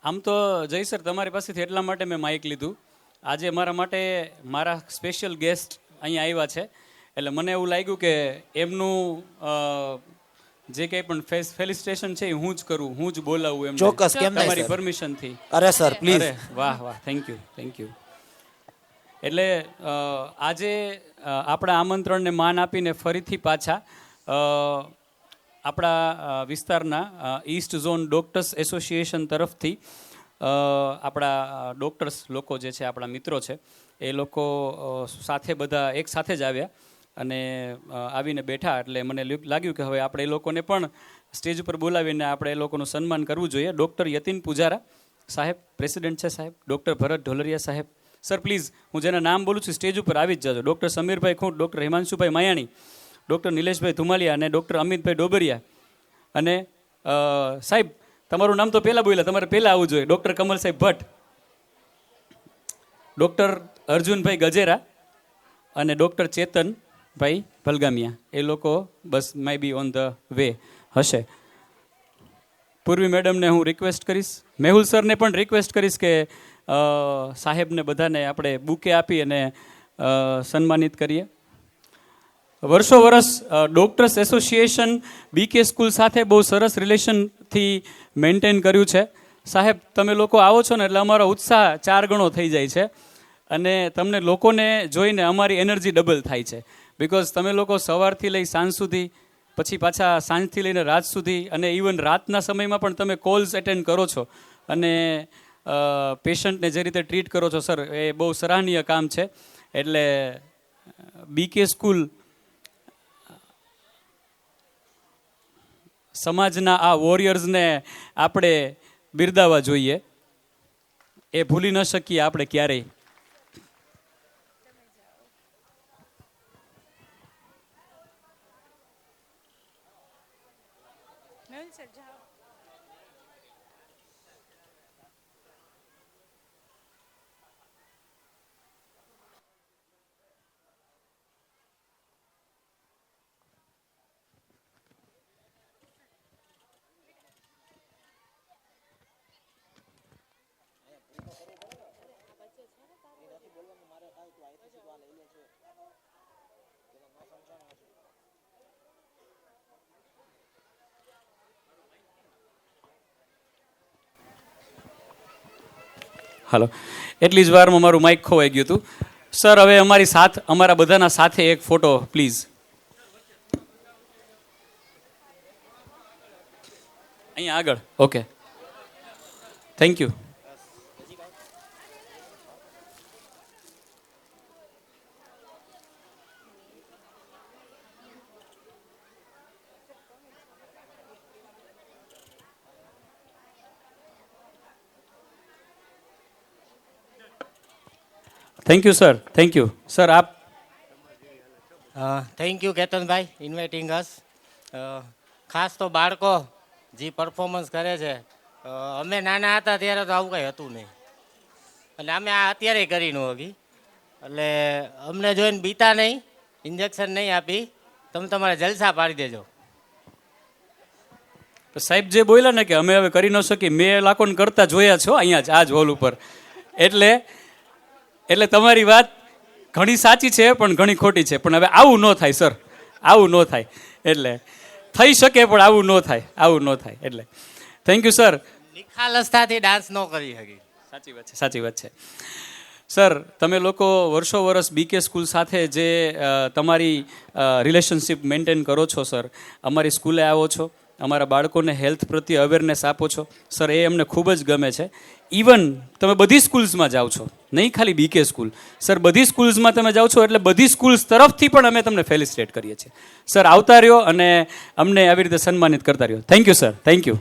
આમ તો જય સર તમારી પાસેથી એટલા માટે મેં માઇક લીધું. આજે મારા માટે મારા સ્પેશિયલ ગેસ્ટ અહીંયા આવ્યા છે, એટલે મને એવું લાગ્યું કે એમનું જે કંઈ પણ ફેલિસ્ટેશન છે એ હું જ કરું, હું જ બોલાવું એમ. ચોક્કસ, કેમ નહીં તમારી સર? પરમિશનથી. અરે સર પ્લીઝ. અરે વાહ વાહ, થેન્ક યુ થેન્ક યુ. એટલે આજે આપણા આમંત્રણને માન આપીને ફરીથી પાછા આપણા વિસ્તારના ઈસ્ટ ઝોન ડૉક્ટર્સ એસોસિએશન તરફથી આપણા ડૉક્ટર્સ લોકો જે છે, આપણા મિત્રો છે, એ લોકો સાથે બધા એક સાથે જ આવ્યા અને આવીને બેઠા. એટલે મને લાગ્યું કે હવે આપણે એ લોકોને પણ સ્ટેજ ઉપર બોલાવીને આપણે એ લોકોનું સન્માન કરવું જોઈએ. ડૉક્ટર યતિન પૂજારા સાહેબ પ્રેસિડેન્ટ છે સાહેબ, ડૉક્ટર ભરત ઢોલરિયા સાહેબ. સર પ્લીઝ, હું જેના નામ બોલું છું સ્ટેજ ઉપર આવી જ જજો. ડૉક્ટર સમીરભાઈ ખૂંટ, ડૉક્ટર હિમાંશુભાઈ માયાણી, ડૉક્ટર નિલેશભાઈ ધુમાલિયા અને ડૉક્ટર અમિતભાઈ ડોબરિયા. અને સાહેબ તમારું નામ તો પહેલાં બોલ્યા, તમારે પહેલાં આવવું જોઈએ. ડૉક્ટર કમલ સાહેબ ભટ્ટ, ડૉક્ટર અર્જુનભાઈ ગજેરા અને ડૉક્ટર ચેતનભાઈ ભલગામિયા. એ લોકો બસ may be on the way હશે. પૂર્વી મેડમને હું રિક્વેસ્ટ કરીશ, મેહુલ સરને પણ રિક્વેસ્ટ કરીશ કે સાહેબને બધાને આપણે બુકે આપી અને સન્માનિત કરીએ. વર્ષો વર્ષ ડૉક્ટર્સ એસોસિએશન બીકે સ્કૂલ સાથે બહુ સરસ રિલેશનથી મેન્ટેન કર્યું છે. સાહેબ તમે લોકો આવો છો ને એટલે અમારો ઉત્સાહ 4 ગણો થઈ જાય છે અને તમને લોકોને જોઈને અમારી એનર્જી ડબલ થાય છે. બિકોઝ તમે લોકો સવારથી લઈ સાંજ સુધી, પછી પાછા સાંજથી લઈને રાત સુધી, અને ઇવન રાતના સમયમાં પણ તમે કોલ્સ એટેન્ડ કરો છો અને પેશન્ટને જે રીતે ટ્રીટ કરો છો સર, એ બહુ સરાહનીય કામ છે. એટલે બીકે સ્કૂલ સમાજના આ વોરિયર્સને આપણે બિરદાવવા જોઈએ, એ ભૂલી ન શકીએ આપણે ક્યારેય. હાલો, એટલી જ વારમાં મારું માઇક ખોવાઈ ગયું હતું. સર હવે અમારા બધાના સાથે એક ફોટો પ્લીઝ. અહીંયા આગળ. Okay, thank you. Thank you sir, thank you sir. આપ થેન્ક યુ કેતનભાઈ ઇન્વાઇટિંગ અસ. ખાસ તો બાળકો જે પરફોર્મન્સ કરે છે, અમે નાના હતા ત્યારે તો આવું કંઈ હતું નહીં, એટલે અમે આ અત્યારે કરીને હોગી, એટલે અમને જોઈને બીતા નહીં, ઇન્જેક્શન નહીં આપી, તમે તમારા જલસા પાડી દેજો. સાહેબ જે બોલ્યા ને કે અમે હવે કરી ન શકીએ, મેં લાખોને કરતા જોયા છો અહીંયા જ આ જ હોલ ઉપર. એટલે તમારી વાત ઘણી સાચી છે પણ ઘણી ખોટી છે. પણ હવે આવું ન થાય સર, આવું ન થાય. એટલે થઈ શકે પણ આવું ન થાય, આવું ન થાય. એટલે થેન્ક યુ સર. નિખાલસતાથી ડાન્સ ન કરી શકી. સાચી વાત છે, સાચી વાત છે. સર તમે લોકો વર્ષો વર્ષ બીકે સ્કૂલ સાથે જે તમારી રિલેશનશિપ મેન્ટેન કરો છો સર, અમારી સ્કૂલે આવો છો, અમારા બાળકોને હેલ્થ પ્રત્યે અવેરનેસ આપો છો સર, એ અમને ખૂબ જ ગમે છે. ઇવન તમે બધી સ્કૂલ્સમાં જાઓ છો, નહીં ખાલી બીકે સ્કૂલ સર, બધી સ્કૂલ્સમાં તમે જાઓ છો, એટલે બધી સ્કૂલ્સ તરફથી પણ અમે તમને ફેલિસિટેટ કરીએ છીએ સર. આવતા રહ્યો અને અમને આવી રીતે સન્માનિત કરતા રહ્યો. Thank you sir, thank you.